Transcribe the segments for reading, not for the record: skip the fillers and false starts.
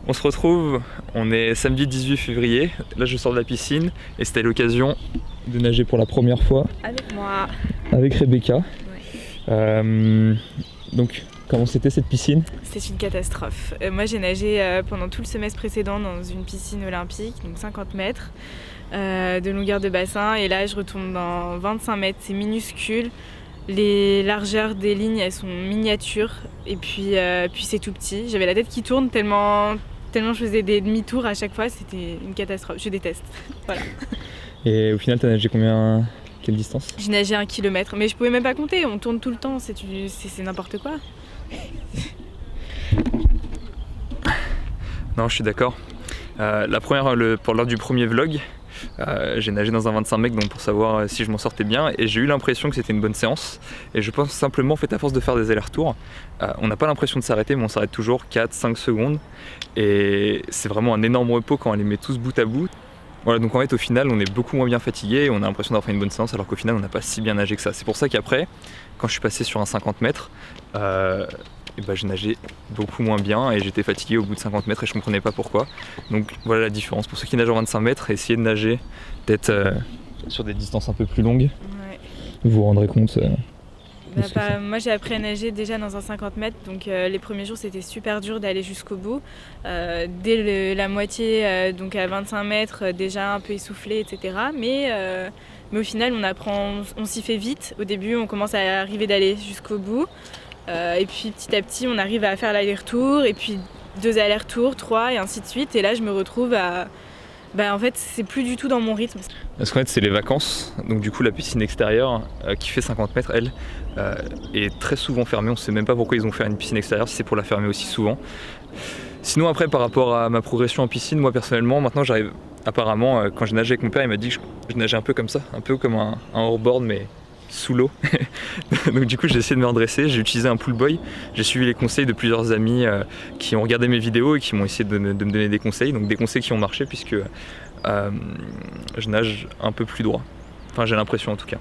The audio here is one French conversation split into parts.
On se retrouve, on est samedi 18 février, là je sors de la piscine et c'était l'occasion de nager pour la première fois. Avec moi. Avec Rebecca. Ouais. Donc comment c'était cette piscine? C'est une catastrophe. Moi j'ai nagé pendant tout le semestre précédent dans une piscine olympique, donc 50 mètres de longueur de bassin, et là je retourne dans 25 mètres, c'est minuscule. Les largeurs des lignes elles sont miniatures et puis c'est tout petit. J'avais la tête qui tourne tellement je faisais des demi-tours à chaque fois, c'était une catastrophe, je déteste. Voilà. Et au final t'as nagé combien? Quelle distance? J'ai nagé 1 kilomètre, mais je pouvais même pas compter, on tourne tout le temps, c'est n'importe quoi. Non, je suis d'accord. Lors du premier vlog, j'ai nagé dans un 25 mètres donc pour savoir si je m'en sortais bien, et j'ai eu l'impression que c'était une bonne séance. Et je pense simplement, en fait, à force de faire des allers-retours, on n'a pas l'impression de s'arrêter, mais on s'arrête toujours 4-5 secondes. Et c'est vraiment un énorme repos quand on les met tous bout à bout. Voilà, donc en fait au final on est beaucoup moins bien fatigué et on a l'impression d'avoir fait une bonne séance, alors qu'au final on n'a pas si bien nagé que ça. C'est pour ça qu'après, quand je suis passé sur un 50 mètres, j'ai nagé beaucoup moins bien et j'étais fatigué au bout de 50 mètres et je comprenais pas pourquoi. Donc voilà la différence. Pour ceux qui nagent en 25 mètres, essayez de nager peut-être sur des distances un peu plus longues. Ouais. Vous vous rendrez compte. Moi j'ai appris à nager déjà dans un 50 mètres, donc les premiers jours c'était super dur d'aller jusqu'au bout. Dès la moitié, donc à 25 mètres, déjà un peu essoufflé, etc. Mais au final on s'y fait vite. Au début on commence à arriver d'aller jusqu'au bout. Et puis petit à petit on arrive à faire l'aller-retour, et puis 2 allers-retours, 3 et ainsi de suite. Et là je me retrouve à... en fait c'est plus du tout dans mon rythme. Parce qu'en fait c'est les vacances, donc du coup la piscine extérieure qui fait 50 mètres, elle, est très souvent fermée. On ne sait même pas pourquoi ils ont fait une piscine extérieure, si c'est pour la fermer aussi souvent. Sinon après par rapport à ma progression en piscine, moi personnellement maintenant j'arrive, apparemment quand j'ai nagé avec mon père il m'a dit que je nageais un peu comme ça, un peu comme un hors-board mais sous l'eau. Donc du coup j'ai essayé de me redresser, j'ai utilisé un pool boy, j'ai suivi les conseils de plusieurs amis qui ont regardé mes vidéos et qui m'ont essayé de me donner des conseils, donc des conseils qui ont marché puisque je nage un peu plus droit, enfin j'ai l'impression en tout cas.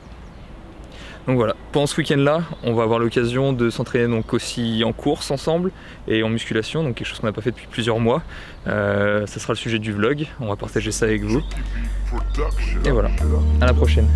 Donc voilà, pendant ce week-end là on va avoir l'occasion de s'entraîner donc aussi en course ensemble et en musculation, donc quelque chose qu'on n'a pas fait depuis plusieurs mois. Ça sera le sujet du vlog, on va partager ça avec vous. Et voilà, à la prochaine.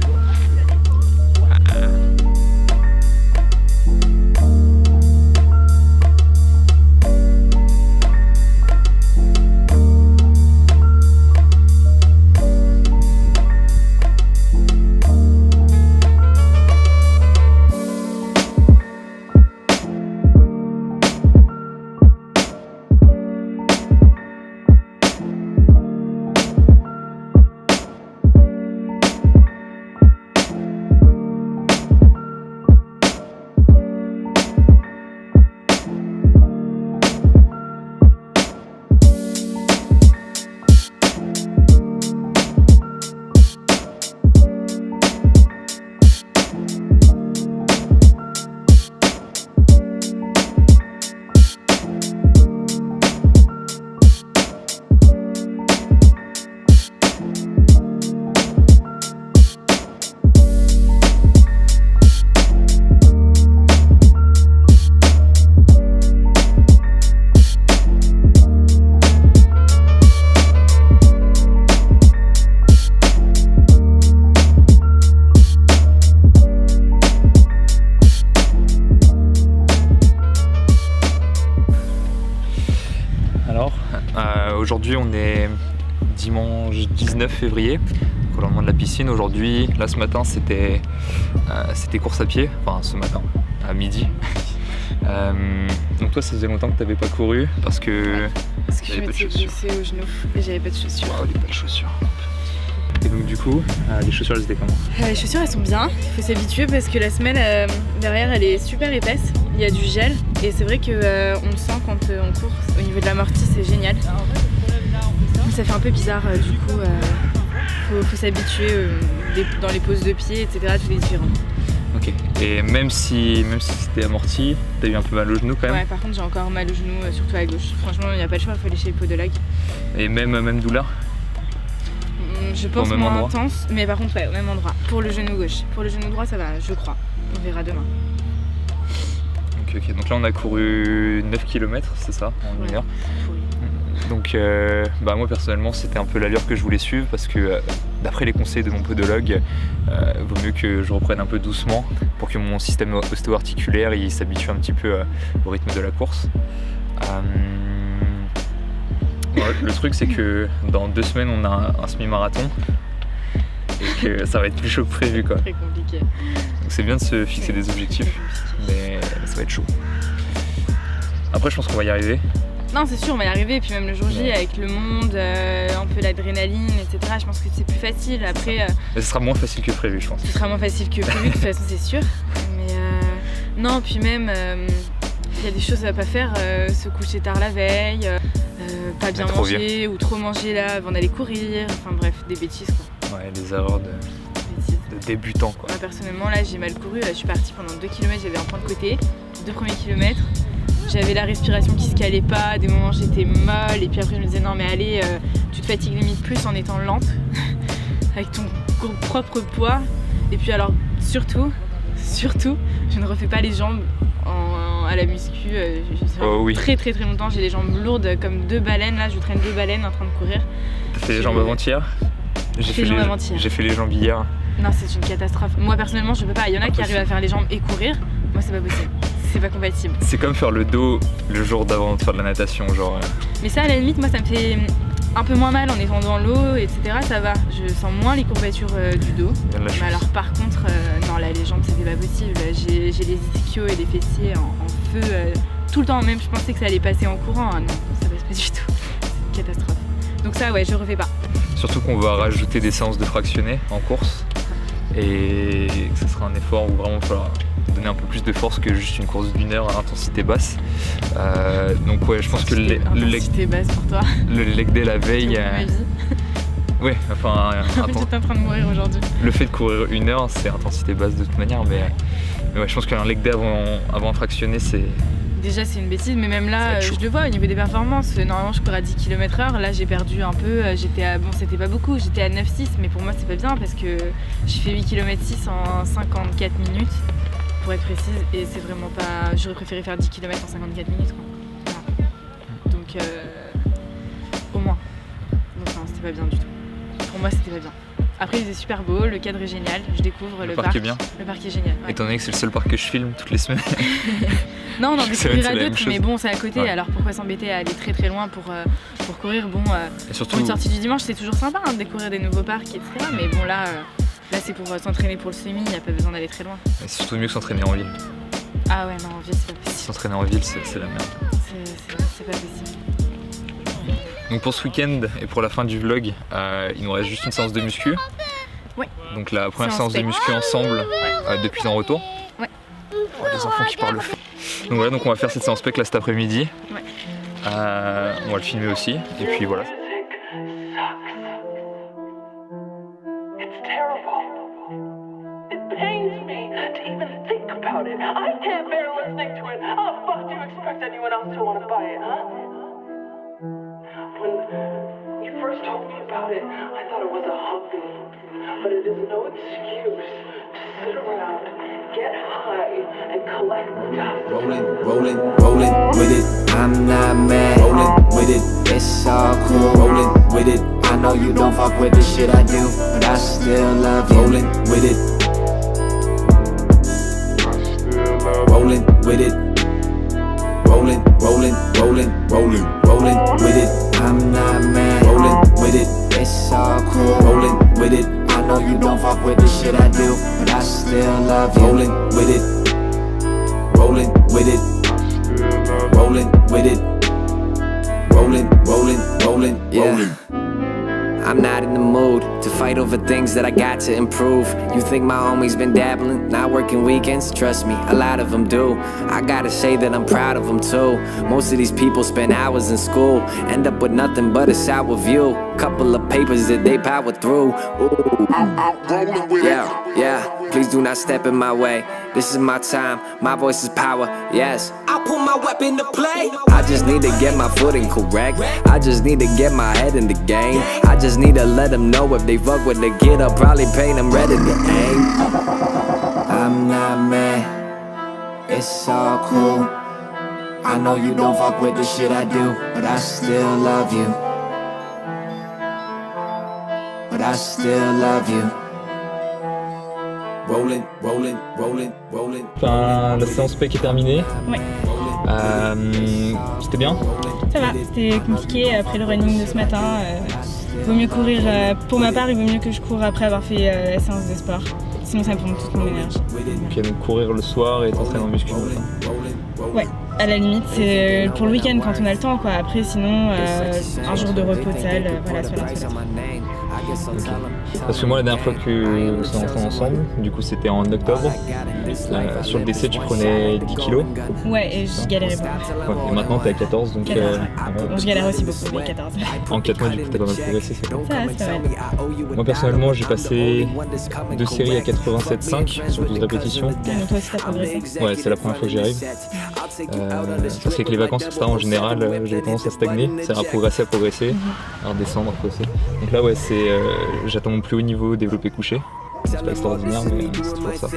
Aujourd'hui on est dimanche 19 février, au lendemain de la piscine. Aujourd'hui, là ce matin c'était course à pied, enfin ce matin, à midi. Donc toi ça faisait longtemps que tu n'avais pas couru parce que je m'étais blessée au genou et j'avais pas de chaussures. Wow, il n'y a pas de chaussures. Et donc du coup, les chaussures elles étaient comment? Les chaussures elles sont bien, il faut s'habituer parce que la semelle derrière elle est super épaisse, il y a du gel et c'est vrai qu'on le sent quand on court, au niveau de l'amorti c'est génial. Ça fait un peu bizarre du coup, faut s'habituer dans les poses de pied etc, tout est différent. Ok, et même si c'était amorti, t'as eu un peu mal au genou quand même? Ouais, par contre j'ai encore mal au genou, surtout à gauche. Franchement il n'y a pas le choix, il faut aller chez le podologue. Et même douleur? Je pense moins intense, mais par contre ouais, au même endroit. Pour le genou gauche. Pour le genou droit ça va, je crois. On verra demain. Ok, donc là on a couru 9 km, c'est ça, en une heure. Donc moi personnellement c'était un peu l'allure que je voulais suivre parce que d'après les conseils de mon podologue, vaut mieux que je reprenne un peu doucement pour que mon système ostéo-articulaire il s'habitue un petit peu au rythme de la course. Le truc c'est que dans 2 semaines on a un semi-marathon et que ça va être plus chaud que prévu quoi. Très compliqué. Donc c'est bien de se fixer des objectifs, mais ça va être chaud. Après je pense qu'on va y arriver. Non, c'est sûr, on va y arriver. Et puis même le jour J, avec le monde, un peu l'adrénaline, etc. Je pense que c'est plus facile. Après, ce sera moins facile que prévu, je pense. Ce sera moins facile que prévu, de toute façon, c'est sûr. Mais non, puis même, il y a des choses à pas faire. Se coucher tard la veille, pas bien manger ou trop manger là avant d'aller courir. Enfin bref, des bêtises quoi. Ouais, des erreurs de débutants quoi. Moi personnellement, là, j'ai mal couru. Là, je suis partie pendant 2 km, j'avais un point de côté. 2 premiers kilomètres. J'avais la respiration qui se calait pas, des moments j'étais molle et puis après je me disais non mais allez, tu te fatigues limite plus en étant lente avec ton propre poids. Et puis alors surtout, je ne refais pas les jambes à la muscu. Oui. Très longtemps, j'ai les jambes lourdes comme 2 baleines, là je traîne 2 baleines en train de courir. T'as fait les jambes avant-hier? J'ai fait les jambes hier. Non c'est une catastrophe. Moi personnellement je peux pas, il y en a qui arrivent à faire les jambes et courir, moi c'est pas possible. C'est pas compatible. C'est comme faire le dos le jour d'avant de faire de la natation, genre. Mais ça, à la limite, moi, ça me fait un peu moins mal en étant dans l'eau, etc. Ça va. Je sens moins les courbatures du dos. Mais alors, par contre, non, là, les jambes, c'était pas possible. J'ai les ischios et les fessiers en feu tout le temps. Même, je pensais que ça allait passer en courant. Ah, non, ça passe pas du tout. C'est une catastrophe. Donc ça, ouais, je refais pas. Surtout qu'on va rajouter des séances de fractionnés en course. Et que ce sera un effort où vraiment il va falloir donner un peu plus de force que juste une course d'1 heure à intensité basse. Donc ouais, je pense que le leg basse pour toi. Le leg day la veille. Ouais, enfin. J'étais en train de mourir aujourd'hui. Le fait de courir 1 heure, c'est intensité basse de toute manière, mais ouais, je pense qu'un leg day avant fractionné, c'est. Déjà c'est une bêtise, mais même là je le vois au niveau des performances. Normalement je cours à 10 km/h, là j'ai perdu un peu, bon c'était pas beaucoup, j'étais à 9,6 mais pour moi c'est pas bien parce que j'ai fait 8 km/6 en 54 minutes pour être précise et c'est vraiment pas. J'aurais préféré faire 10 km en 54 minutes quoi. Voilà. Donc au moins. Donc non c'était pas bien du tout. Pour moi c'était pas bien. Après il est super beau, le cadre est génial, je découvre le parc. Est bien. Le parc est génial. Ouais. Étant donné que c'est le seul parc que je filme toutes les semaines. Non, on en découvrira d'autres, mais bon, c'est à côté, alors pourquoi s'embêter à aller très loin pour courir. Bon, et surtout, pour une sortie du dimanche, c'est toujours sympa de découvrir des nouveaux parcs, etc. Mais bon, là c'est pour s'entraîner pour le semi, il n'y a pas besoin d'aller très loin. Et c'est surtout mieux que s'entraîner en ville. Ah ouais, non, en ville, c'est pas possible. S'entraîner en ville, c'est la merde. C'est pas possible. Donc pour ce week-end et pour la fin du vlog, il nous reste juste une séance de muscu. Ouais. Donc la première séance de muscu ensemble depuis ton retour. Ouais. Oh, les enfants qui parlent fort. Donc voilà, donc on va faire cette séance PEC là cet après-midi. Ouais. On va le filmer aussi. Et puis voilà. But it is no excuse to sit around, get high, and collect dust. Rolling with it. I'm not mad. Rolling with it. It's all cool. Rolling with it. I know you don't fuck with the shit I do, but I still love you. Rolling with it. Rolling with it. Rolling with it. I'm not mad. Rolling with it. It's all cool. Rolling with it. I know you don't fuck with the shit I do, but I still love you. Rolling with it. Rolling with it. Rolling with it. Rolling, yeah. I'm not in the mood to fight over things that I got to improve. You think my homie's been dabbling, not working weekends? Trust me, a lot of them do. I gotta say that I'm proud of them too. Most of these people spend hours in school, end up with nothing but a sour view. Couple of papers that they power through. Ooh. Yeah, please do not step in my way. This is my time, my voice is power, yes. I'll put my weapon to play. I just need to get my footing correct. I just need to get my head in the game. I just need to let them know if they fuck with the kid, I'll probably paint them ready to aim. I'm not mad, it's all cool. I know you don't fuck with the shit I do, but I still love you. But I still love you. Rolling, rolling, rolling, rolling. Enfin, la séance PEC est terminée. Ouais. C'était bien. Ça va, c'était compliqué après le running de ce matin. Vaut mieux courir, pour ma part, il vaut mieux que je cours après avoir fait la séance de sport. Sinon ça me prend toute mon énergie. Ok, donc courir le soir et t'entraîner en muscu le matin. Ouais, à la limite, c'est pour le week-end quand on a le temps, quoi. Après, sinon, un jour de repos de salle, voilà, sur la toilette. Okay. Parce que moi, la dernière fois que nous sommes entrés ensemble, du coup c'était en octobre, sur le DC tu prenais 10 kilos. Ouais, et je galérais beaucoup. Ouais, et maintenant t'es à 14, donc 14. Bon, je galère aussi beaucoup, mais 14. En 4 mois du coup t'as pas mal progressé, c'est cool. Ça va, c'est pas mal. Moi personnellement j'ai passé 2 séries à 87,5 sur 12 répétitions. Donc toi aussi t'as progressé. Ouais, c'est la première fois que j'y arrive. Parce qu'avec les vacances, etc., en général, j'ai tendance à stagner, c'est-à-dire à progresser, à redescendre, à progresser. Donc là, ouais, j'attends mon plus haut niveau développé couché. C'est pas extraordinaire, mais c'est toujours ça.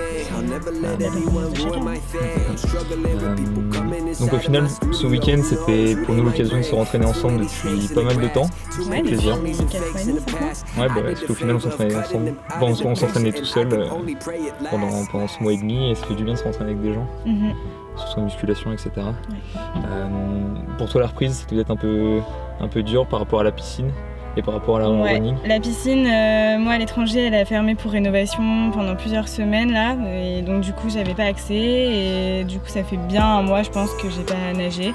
Donc au final, ce week-end, c'était pour nous l'occasion de se rentraîner ensemble depuis pas mal de temps. Ouais, Plaisir. depuis 4 mois et demi, 5 mois. Ouais, bah, parce qu'au final, on s'entraînait ensemble. Bon, on s'entraînait tout seul pendant ce mois et demi, et ça fait du bien de se rentraîner avec des gens. Sur son musculation, etc. Ouais. Pour toi, la reprise, c'était peut-être un peu dur par rapport à la piscine et par rapport à la running. La piscine, moi à l'étranger, elle a fermé pour rénovation pendant plusieurs semaines là, et donc du coup j'avais pas accès, et du coup ça fait bien un mois je pense que j'ai pas nagé.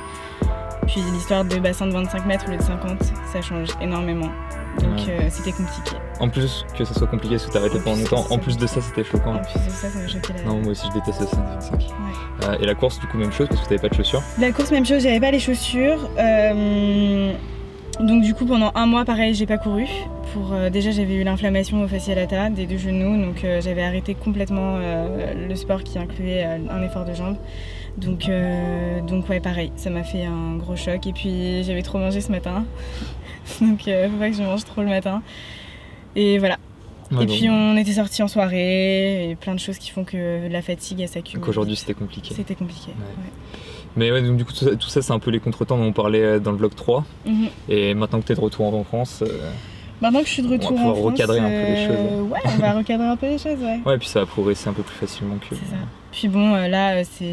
Puis l'histoire de bassin de 25 mètres au lieu de 50, ça change énormément. Donc c'était compliqué. En plus que ça soit compliqué parce que t'as arrêté pendant longtemps, en plus de ça c'était choquant. En plus de ça, ça m'a choqué là. Non, moi aussi je déteste le 5. Ouais. Et la course du coup même chose parce que t'avais pas de chaussures. La course même chose, j'avais pas les chaussures. Donc du coup pendant un mois pareil j'ai pas couru. Déjà j'avais eu l'inflammation au fascia lata des 2 genoux, donc j'avais arrêté complètement le sport qui incluait un effort de jambes. Donc ouais pareil, ça m'a fait un gros choc, et puis j'avais trop mangé ce matin. Donc faut pas que je mange trop le matin. Et voilà. Ouais, et puis on était sortis en soirée, et plein de choses qui font que la fatigue elle s'accumule. Donc aujourd'hui c'était compliqué. C'était compliqué. Ouais. Ouais. Mais ouais, donc du coup tout ça c'est un peu les contretemps dont on parlait dans le vlog 3. Et maintenant que t'es de retour en France, maintenant que je suis de retour en France, recadrer un peu les choses. Ouais, on va recadrer un peu les choses, ouais. Ouais, et puis ça va progresser un peu plus facilement que... C'est ça. Puis bon, là, c'est...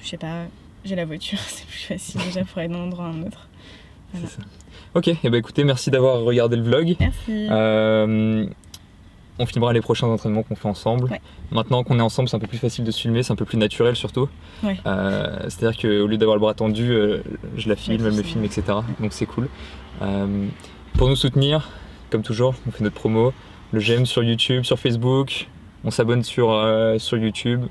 Je sais pas, j'ai la voiture, c'est plus facile déjà pour aller d'un endroit à un autre. Voilà. C'est ça. Ok, et bah écoutez, merci d'avoir regardé le vlog. Merci. On filmera les prochains entraînements qu'on fait ensemble. Ouais. Maintenant qu'on est ensemble, c'est un peu plus facile de se filmer, c'est un peu plus naturel surtout. Ouais. C'est-à-dire qu'au lieu d'avoir le bras tendu, je la filme, elle me filme, etc. Donc c'est cool. Pour nous soutenir, comme toujours, on fait notre promo. Le j'aime sur YouTube, sur Facebook, on s'abonne sur YouTube.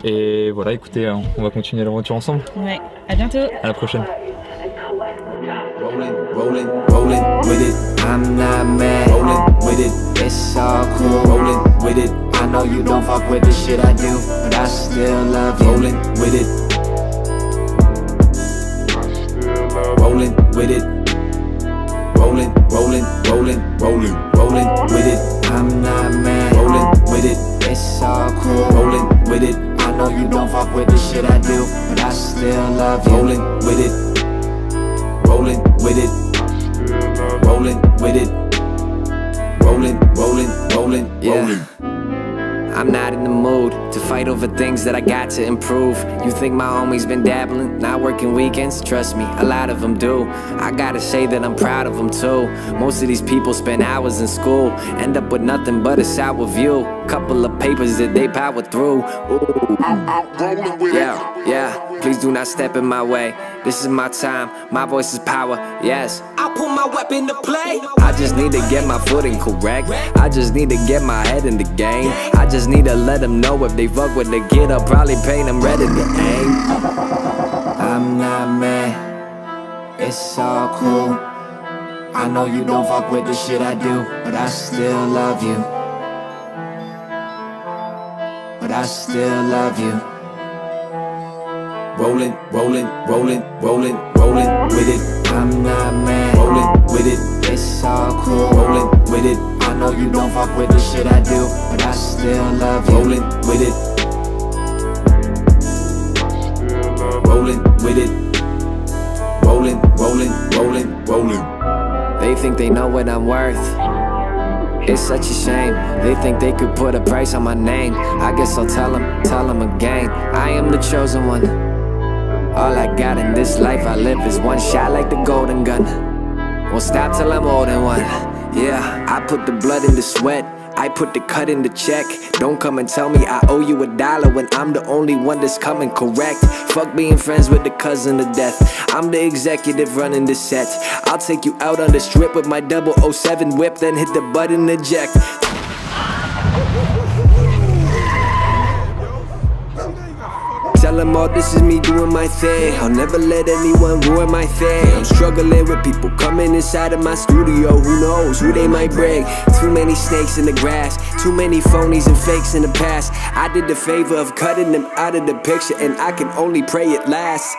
Et voilà, écoutez, on va continuer l'aventure ensemble. Ouais, à bientôt. À la prochaine. Rolling, rolling with it. I'm not mad. Rolling with it. It's all cool. Rolling with it. I know you don't fuck with the shit I do, but I still love you. Rolling with it. Rolling with it. Rolling, rolling, rolling, rolling, rolling with it. I'm not mad. Rolling with it. It's all cool. Rolling with it. I know you don't fuck with the shit I do, but I still love you. Rolling with it. Rolling with it. Rolling with it. Rolling, rolling, rolling, rolling. I'm not in the mood to fight over things that I got to improve. You think my homie's been dabbling, not working weekends? Trust me, a lot of them do. I gotta say that I'm proud of them too. Most of these people spend hours in school, end up with nothing but a sour view. Couple of papers that they power through. Ooh. Yeah, please do not step in my way. This is my time, my voice is power, yes. I'll put my weapon to play. I just need to get my footing correct. I just need to get my head in the game. I just need to let them know if they fuck with the kid, I'll probably paint them ready to aim. I'm not mad, it's all cool. I know you don't fuck with the shit I do, but I still love you. But I still love you. Rolling, rolling, rolling, rolling, rolling with it. I'm not mad. Rolling with it. It's all cool. Rolling with it. I know you don't fuck with the shit I do, but I still love you. Rolling with it. Rolling with it. Rolling, rolling, rolling, rolling. They think they know what I'm worth. It's such a shame. They think they could put a price on my name. I guess I'll tell them again. I am the chosen one. All I got in this life I live is one shot like the golden gun. Won't stop till I'm old and one. Yeah, I put the blood in the sweat. I put the cut in the check. Don't come and tell me I owe you $1 when I'm the only one that's coming correct. Fuck being friends with the cousin of death. I'm the executive running the set. I'll take you out on the strip with my 007 whip, then hit the button eject. Tell them all this is me doing my thing. I'll never let anyone ruin my thing. I'm struggling with people coming inside of my studio. Who knows who they might bring? Too many snakes in the grass. Too many phonies and fakes in the past. I did the favor of cutting them out of the picture, and I can only pray it lasts.